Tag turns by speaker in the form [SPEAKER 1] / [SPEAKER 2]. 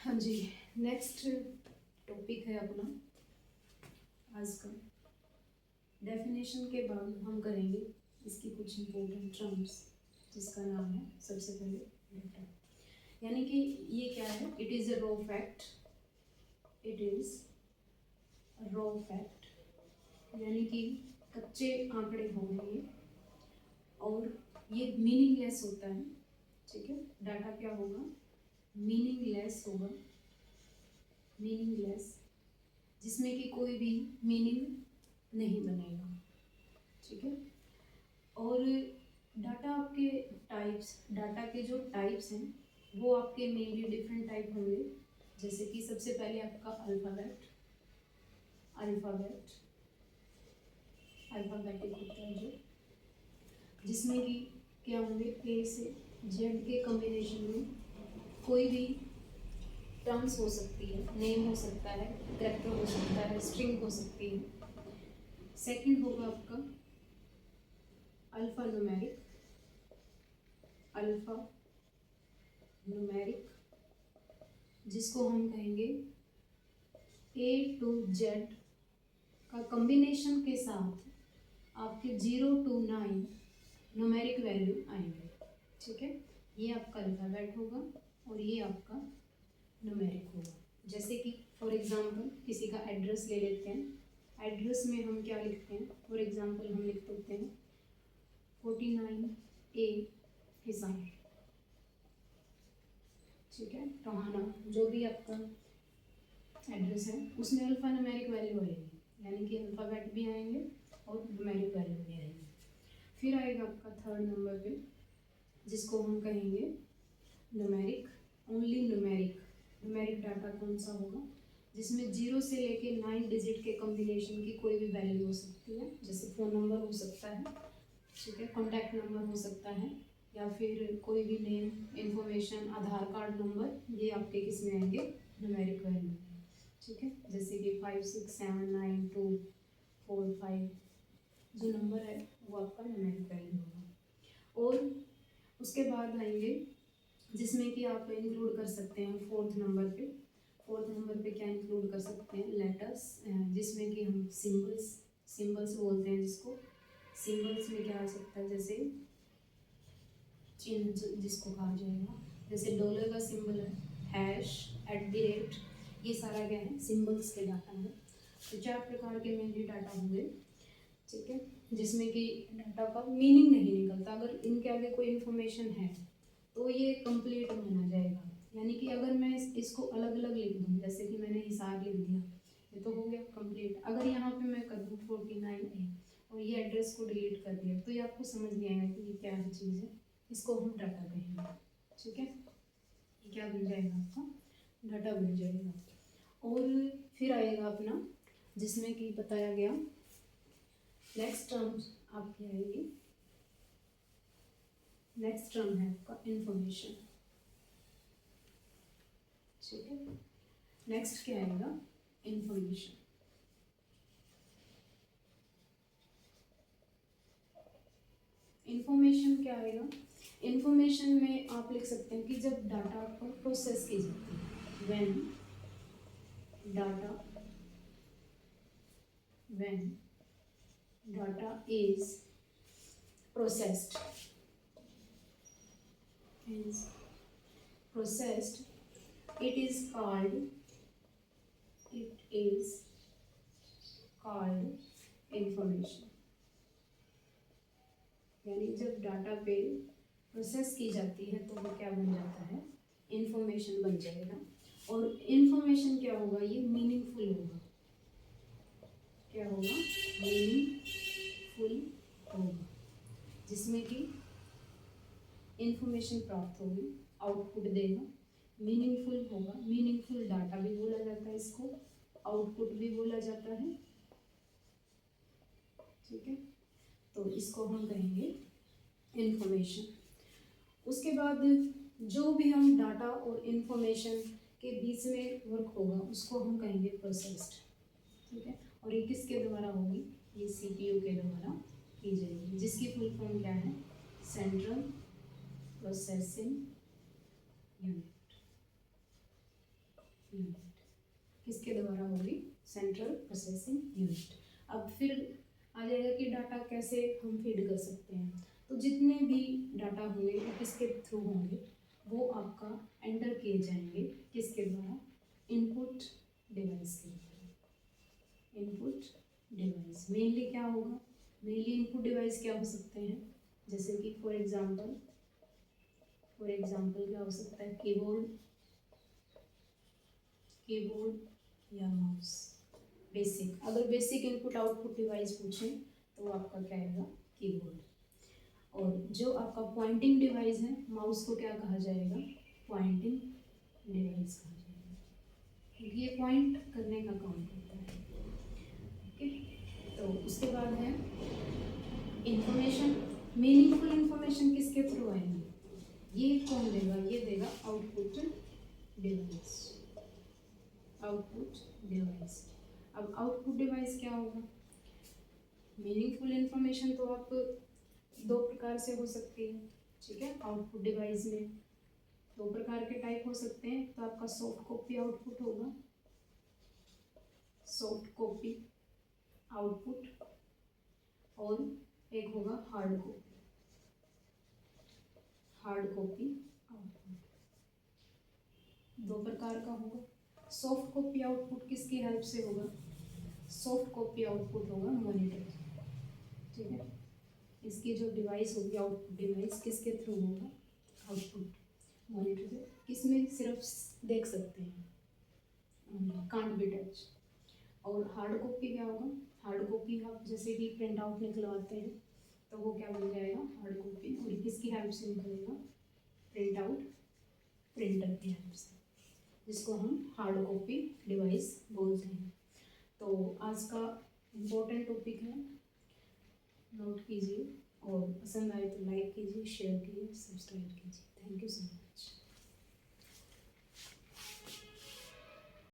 [SPEAKER 1] हाँ जी, next topic है अपना आज का। डेफिनेशन के बाद हम करेंगे इसकी कुछ इम्पोर्टेंट टर्म्स, जिसका नाम है सबसे पहले डेटा। यानी कि ये क्या है? It is a raw fact. It is a raw fact, यानी कि कच्चे आंकड़े होंगे ये, और ये मीनिंगलेस होता है। ठीक है, डाटा क्या होगा? मीनिंगलेस होगा, मीनिंगलेस, जिसमें कि कोई भी मीनिंग नहीं बनेगा। ठीक है, और डाटा आपके टाइप्स, डाटा के जो टाइप्स हैं वो आपके मेनली डिफरेंट टाइप होंगे। जैसे कि सबसे पहले आपका अल्फ़ाबेट, अल्फ़ाबेट अल्फ़ाबेटिक होता है जो, जिसमें कि क्या होंगे? ए से जेड के कॉम्बिनेशन में कोई भी टर्म्स हो सकती है, नेम हो सकता है, कैरेक्टर हो सकता है, स्ट्रिंग हो सकती है। सेकंड होगा आपका अल्फ़ा न्यूमेरिक, अल्फ़ा न्यूमेरिक, जिसको हम कहेंगे ए टू जेड का कॉम्बिनेशन के साथ आपके 0 to 9 न्यूमेरिक वैल्यू आएंगे। ठीक है, ये आपका अल्फ़ाबेट होगा और ये आपका न्यूमेरिक होगा। जैसे कि फॉर एग्जांपल किसी का एड्रेस ले लेते हैं। एड्रेस में हम क्या लिखते हैं? फॉर एग्जांपल हम लिख देते हैं 49A हिसार। ठीक है, टोहाना, जो भी आपका एड्रेस है उसमें अल्फ़ा न्यूमेरिक वैल्यू आएगी, यानी कि अल्फ़ाबेट भी आएंगे और न्यूमेरिक वैल्यू भी आएगी। फिर आएगा आपका थर्ड नंबर पे, जिसको हम कहेंगे numeric, only numeric. Numeric data कौन सा होगा? जिसमें 0 से लेके 9 डिजिट के कॉम्बिनेशन की कोई भी वैल्यू हो सकती है। जैसे फ़ोन नंबर हो सकता है, ठीक है, कॉन्टैक्ट नंबर हो सकता है, या फिर कोई भी नेम, इंफॉर्मेशन, आधार कार्ड नंबर, ये आपके किस में आएंगे? Numeric value. ठीक है, जैसे कि 5 6 7 9 2 4 5, जो नंबर है वो आपका न्यूमेरिक वैल्यू होगा। और उसके बाद आएंगे जिसमें कि आप इंक्लूड कर सकते हैं फोर्थ नंबर पे। फोर्थ नंबर पे क्या इंक्लूड कर सकते हैं? लेटर्स, जिसमें कि हम सिंबल्स, सिंबल्स बोलते हैं जिसको। सिंबल्स में क्या आ सकता है? जैसे चिन्ह जिसको कहा जाएगा, जैसे डॉलर का सिंबल है, हैश, @ ये सारा क्या है? सिंबल्स के डाटा है। तो 4 प्रकार के मेनली डाटा होंगे। ठीक है, जिसमें कि डाटा का मीनिंग नहीं निकलता। अगर इनके आगे कोई इन्फॉर्मेशन है तो ये कंप्लीट माना जाएगा। यानी कि अगर मैं इसको अलग अलग लिख दूँ, जैसे कि मैंने हिसार लिख दिया, ये तो हो गया कंप्लीट। अगर यहाँ पे मैं कर दूँ 49A और ये एड्रेस को डिलीट कर दिया, तो ये आपको समझ नहीं आएगा कि ये क्या है चीज़ है। इसको हम डाटा कहेंगे। ठीक है, ये क्या बन जाएगा? आपका डाटा बन जाएगा। और फिर आएगा अपना, जिसमें कि बताया गया नेक्स्ट टर्म आपकी आएगी। नेक्स्ट टर्म है आपका इंफॉर्मेशन। ठीक है, नेक्स्ट क्या आएगा? इंफॉर्मेशन। इंफॉर्मेशन क्या आएगा? इंफॉर्मेशन में आप लिख सकते हैं कि जब डाटा को प्रोसेस की जाती है, when data is processed, it is called information. यानी जब डाटा पे प्रोसेस की जाती है तो वो क्या बन जाता है? इंफॉर्मेशन बन जाएगा। और इंफॉर्मेशन क्या होगा? ये मीनिंगफुल होगा। क्या होगा? मीनिंगफुल होगा, जिसमें कि इंफॉर्मेशन प्राप्त होगी, आउटपुट देगा, मीनिंगफुल होगा। मीनिंगफुल डाटा भी बोला जाता है इसको, आउटपुट भी बोला जाता है। ठीक है, तो इसको हम कहेंगे इंफॉर्मेशन। उसके बाद जो भी हम डाटा और इंफॉर्मेशन के बीच में वर्क होगा उसको हम कहेंगे प्रोसेस्ड। ठीक है, और ये किसके द्वारा होगी? ये सीपीयू के द्वारा की जाएगी, जिसकी फुल फॉर्म क्या है? Central processing unit. यूनिट किसके द्वारा होगी, सेंट्रल प्रोसेसिंग यूनिट। अब फिर आ जाएगा कि डाटा कैसे हम फीड कर सकते हैं। तो जितने भी डाटा होंगे वो किसके थ्रू होंगे, वो आपका एंटर किए जाएंगे किसके द्वारा, इनपुट डिवाइस के द्वारा। इनपुट डिवाइस मेनली क्या होगा, मेनली इनपुट डिवाइस क्या हो सकते हैं, जैसे कि फॉर एग्जांपल क्या हो सकता है, कीबोर्ड या माउस। बेसिक, अगर बेसिक इनपुट आउटपुट डिवाइस पूछें तो आपका क्या आएगा, कीबोर्ड। और जो आपका पॉइंटिंग डिवाइस है, माउस को क्या कहा जाएगा, पॉइंटिंग डिवाइस कहा जाएगा, क्योंकि ये पॉइंट करने का काम करता है। ओके, तो उसके बाद है इंफॉर्मेशन, मीनिंगफुल इंफॉर्मेशन किसके थ्रू आएंगे, ये कौन देगा, ये देगा आउटपुट डिवाइस। आउटपुट डिवाइस, अब आउटपुट डिवाइस क्या होगा, मीनिंगफुल इंफॉर्मेशन तो आप दो प्रकार से हो सकती है, ठीक है। आउटपुट डिवाइस में दो प्रकार के टाइप हो सकते हैं, तो आपका सॉफ्ट कॉपी आउटपुट होगा, सॉफ्ट कॉपी आउटपुट, और एक होगा hard copy, hard copy output. दो प्रकार का होगा। सॉफ्ट कॉपी आउटपुट किसकी हेल्प से होगा, सॉफ्ट कॉपी आउटपुट होगा मॉनिटर, ठीक है। इसकी जो डिवाइस होगी आउटपुट डिवाइस किसके थ्रू होगा, आउटपुट मॉनिटर से, किसमें सिर्फ देख सकते हैं, कांट बी टच। और हार्ड कॉपी क्या होगा, हार्ड कॉपी आप जैसे कि प्रिंट आउट निकलवाते हैं तो वो क्या बन जाएगा, हार्ड कॉपी, और किसकी हेल्प से निकलेगा, प्रिंट आउट प्रिंटर की हेल्प से, जिसको हम हार्ड कॉपी डिवाइस बोलते हैं। तो आज का इम्पोर्टेंट टॉपिक है, नोट कीजिए, और पसंद आए तो लाइक कीजिए, शेयर कीजिए, सब्सक्राइब कीजिए। Thank you so much.